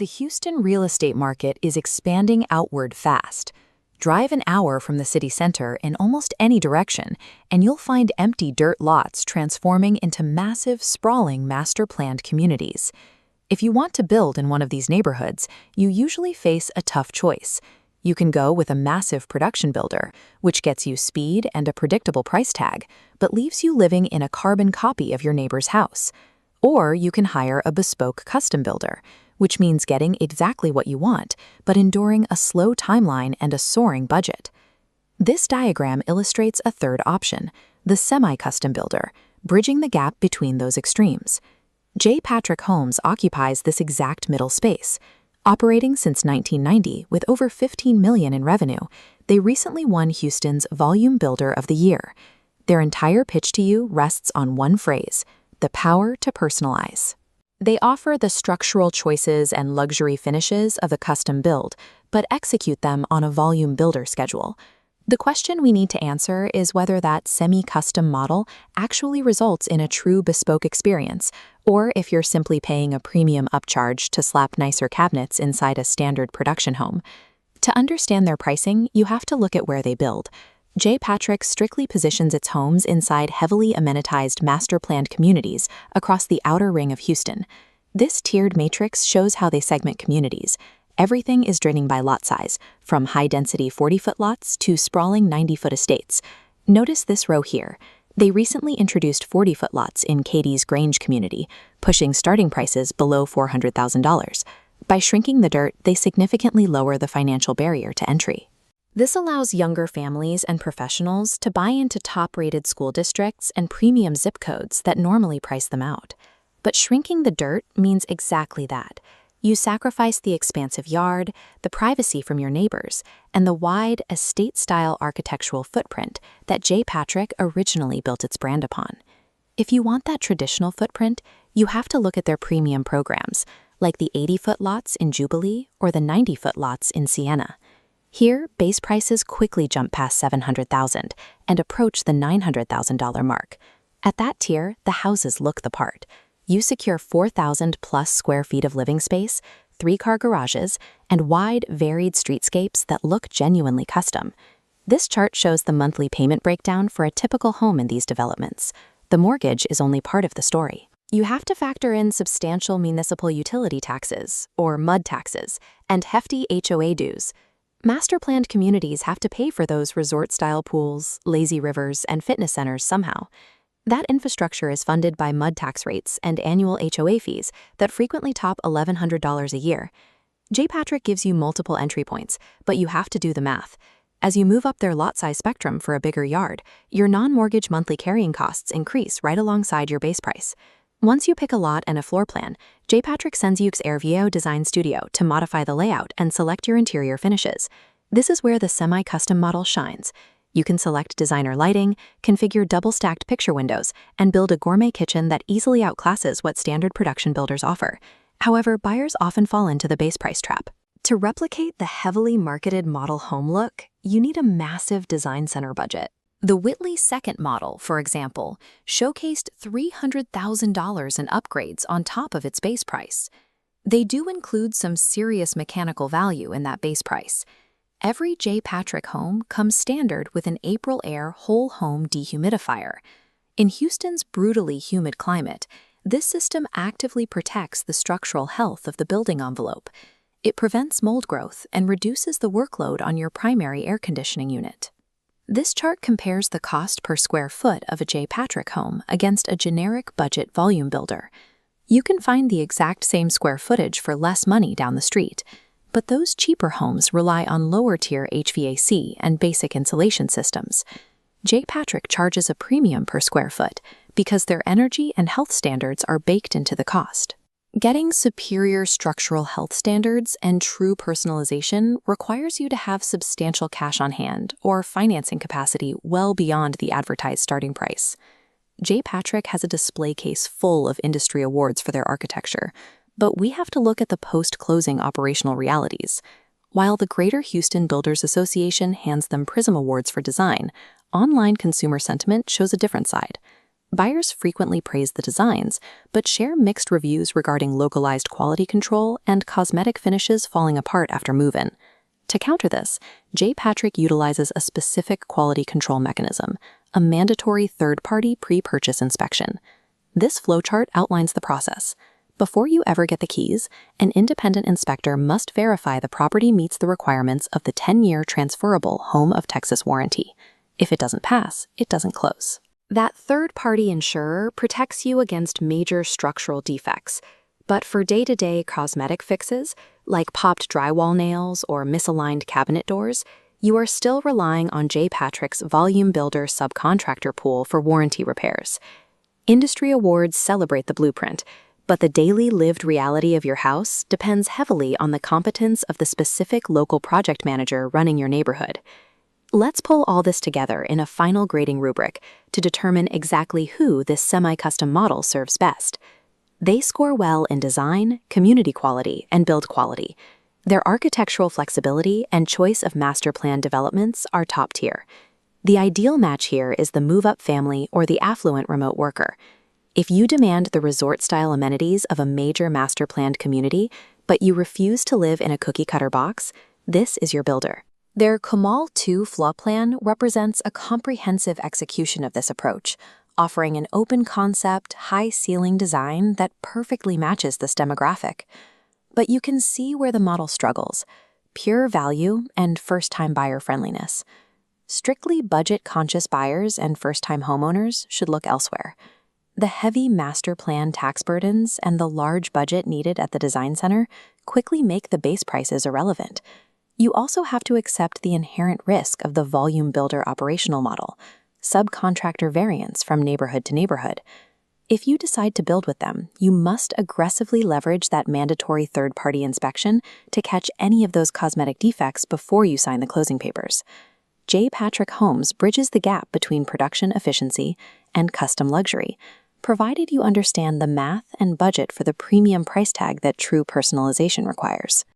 The Houston real estate market is expanding outward fast. Drive an hour from the city center in almost any direction, and you'll find empty dirt lots transforming into massive, sprawling master-planned communities. If you want to build in one of these neighborhoods, you usually face a tough choice. You can go with a massive production builder, which gets you speed and a predictable price tag, but leaves you living in a carbon copy of your neighbor's house. Or you can hire a bespoke custom builder, which means getting exactly what you want, but enduring a slow timeline and a soaring budget. This diagram illustrates a third option, the semi-custom builder, bridging the gap between those extremes. JPatrickHomes occupies this exact middle space. Operating since 1990 with over $15 million in revenue, they recently won Houston's Volume Builder of the Year. Their entire pitch to you rests on one phrase: the power to personalize. They offer the structural choices and luxury finishes of a custom build, but execute them on a volume builder schedule. The question we need to answer is whether that semi-custom model actually results in a true bespoke experience, or if you're simply paying a premium upcharge to slap nicer cabinets inside a standard production home. To understand their pricing, you have to look at where they build. JPatrick strictly positions its homes inside heavily amenitized master-planned communities across the outer ring of Houston. This tiered matrix shows how they segment communities. Everything is driven by lot size, from high-density 40-foot lots to sprawling 90-foot estates. Notice this row here. They recently introduced 40-foot lots in Katie's Grange community, pushing starting prices below $400,000. By shrinking the dirt, they significantly lower the financial barrier to entry. This allows younger families and professionals to buy into top-rated school districts and premium zip codes that normally price them out. But shrinking the dirt means exactly that. You sacrifice the expansive yard, the privacy from your neighbors, and the wide, estate-style architectural footprint that JPatrick originally built its brand upon. If you want that traditional footprint, you have to look at their premium programs, like the 80-foot lots in Jubilee or the 90-foot lots in Sienna. Here, base prices quickly jump past $700,000 and approach the $900,000 mark. At that tier, the houses look the part. You secure 4,000+ square feet of living space, 3-car garages, and wide, varied streetscapes that look genuinely custom. This chart shows the monthly payment breakdown for a typical home in these developments. The mortgage is only part of the story. You have to factor in substantial municipal utility taxes, or MUD taxes, and hefty HOA dues. Master-planned communities have to pay for those resort-style pools, lazy rivers, and fitness centers somehow. That infrastructure is funded by MUD tax rates and annual HOA fees that frequently top $1,100 a year. JPatrick gives you multiple entry points, but you have to do the math. As you move up their lot size spectrum for a bigger yard, your non-mortgage monthly carrying costs increase right alongside your base price. Once you pick a lot and a floor plan, JPatrick sends you to Airvio Design Studio to modify the layout and select your interior finishes. This is where the semi-custom model shines. You can select designer lighting, configure double-stacked picture windows, and build a gourmet kitchen that easily outclasses what standard production builders offer. However, buyers often fall into the base price trap. To replicate the heavily marketed model home look, you need a massive design center budget. The Whitley second model, for example, showcased $300,000 in upgrades on top of its base price. They do include some serious mechanical value in that base price. Every JPatrick home comes standard with an April Air whole home dehumidifier. In Houston's brutally humid climate, this system actively protects the structural health of the building envelope. It prevents mold growth and reduces the workload on your primary air conditioning unit. This chart compares the cost per square foot of a JPatrick home against a generic budget volume builder. You can find the exact same square footage for less money down the street, but those cheaper homes rely on lower-tier HVAC and basic insulation systems. JPatrick charges a premium per square foot because their energy and health standards are baked into the cost. Getting superior structural health standards and true personalization requires you to have substantial cash on hand or financing capacity well beyond the advertised starting price. JPatrick has a display case full of industry awards for their architecture, but we have to look at the post-closing operational realities. While the Greater Houston Builders Association hands them Prism Awards for design, online consumer sentiment shows a different side. Buyers frequently praise the designs, but share mixed reviews regarding localized quality control and cosmetic finishes falling apart after move-in. To counter this, JPatrick utilizes a specific quality control mechanism, a mandatory third-party pre-purchase inspection. This flowchart outlines the process. Before you ever get the keys, an independent inspector must verify the property meets the requirements of the 10-year transferable Home of Texas warranty. If it doesn't pass, it doesn't close. That third-party insurer protects you against major structural defects, but for day-to-day cosmetic fixes, like popped drywall nails or misaligned cabinet doors, you are still relying on JPatrick's Volume Builder subcontractor pool for warranty repairs. Industry awards celebrate the blueprint, but the daily lived reality of your house depends heavily on the competence of the specific local project manager running your neighborhood. Let's pull all this together in a final grading rubric to determine exactly who this semi-custom model serves best. They score well in design, community quality, and build quality. Their architectural flexibility and choice of master plan developments are top tier. The ideal match here is the move-up family or the affluent remote worker. If you demand the resort-style amenities of a major master-planned community, but you refuse to live in a cookie-cutter box, this is your builder. Their Kamal 2 floor plan represents a comprehensive execution of this approach, offering an open-concept, high-ceiling design that perfectly matches this demographic. But you can see where the model struggles: pure value and first-time buyer friendliness. Strictly budget-conscious buyers and first-time homeowners should look elsewhere. The heavy master plan tax burdens and the large budget needed at the design center quickly make the base prices irrelevant. You also have to accept the inherent risk of the volume builder operational model, subcontractor variance from neighborhood to neighborhood. If you decide to build with them, you must aggressively leverage that mandatory third-party inspection to catch any of those cosmetic defects before you sign the closing papers. JPatrickHomes bridges the gap between production efficiency and custom luxury, provided you understand the math and budget for the premium price tag that true personalization requires.